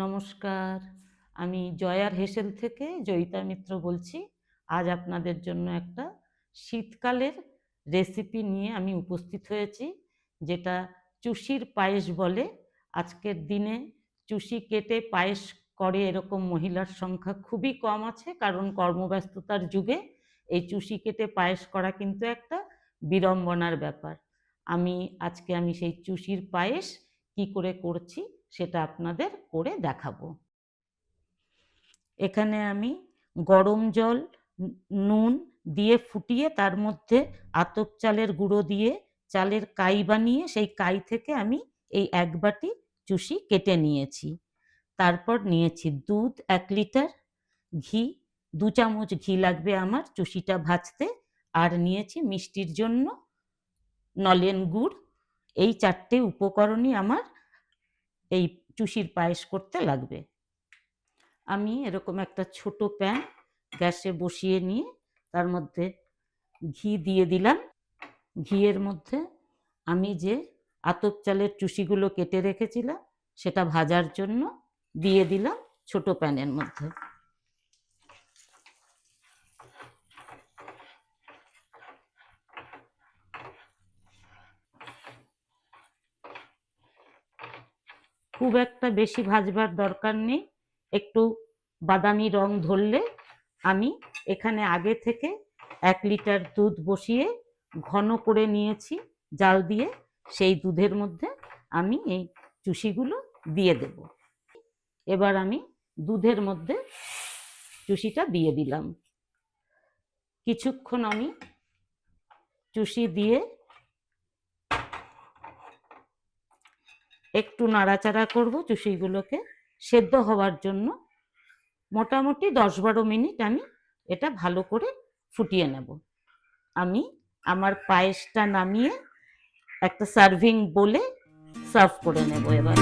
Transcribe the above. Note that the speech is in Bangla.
নমস্কার, আমি জয়ার হেসেল থেকে জয়িতা মিত্র বলছি। আজ আপনাদের জন্য একটা শীতকালের রেসিপি নিয়ে আমি উপস্থিত হয়েছি, যেটা চুষির পায়েস বলে। আজকের দিনে চুষি কেটে পায়েস করে এরকম মহিলার সংখ্যা খুবই কম আছে, কারণ কর্মব্যস্ততার যুগে এই চুষি কেটে পায়েস করা কিন্তু একটা বিড়ম্বনার ব্যাপার। আজকে সেই চুষির পায়েস কি করে করছি সেটা আপনাদের করে দেখাবো। এখানে আমি গরম জল, নুন দিয়ে ফুটিয়ে তার মধ্যে আতপ চালের গুঁড়ো দিয়ে চালের কাই বানিয়ে সেই কাই থেকে আমি এই 1 বাটি চুষি কেটে নিয়েছি। তারপর নিয়েছি দুধ 1 লিটার, ঘি 2 চামচ ঘি লাগবে আমার চুষিটা ভাজতে, আর নিয়েছি মিষ্টির জন্য নলেন গুড়। এই 4টে উপকরণই আমার এই চুষির পায়েস করতে লাগবে। আমি এরকম একটা ছোট প্যান গ্যাসে বসিয়ে নিয়ে তার মধ্যে ঘি দিয়ে দিলাম। ঘিয়ের মধ্যে আমি যে আতপ চালের চুষিগুলো কেটে রেখেছিলাম সেটা ভাজার জন্য দিয়ে দিলাম ছোট প্যানের মধ্যে। খুব একটা বেশি ভাজবার দরকার নেই, একটু বাদামি রং ধরলে আমি এখানে আগে থেকে 1 লিটার দুধ বসিয়ে ঘন করে নিয়েছি জাল দিয়ে। সেই দুধের মধ্যে আমি এই চুষিগুলো দিয়ে দেব। এবার আমি দুধের মধ্যে চুষিটা দিয়ে দিলাম। কিছুক্ষণ আমি চুষি দিয়ে একটু নাড়াচাড়া করব চুষিগুলোকে সেদ্ধ হওয়ার জন্য। মোটামুটি 10-12 মিনিট আমি এটা ভালো করে ফুটিয়ে নেব। আমি আমার পায়েসটা নামিয়ে একটা সার্ভিং বোলে সার্ভ করে নেব এবার।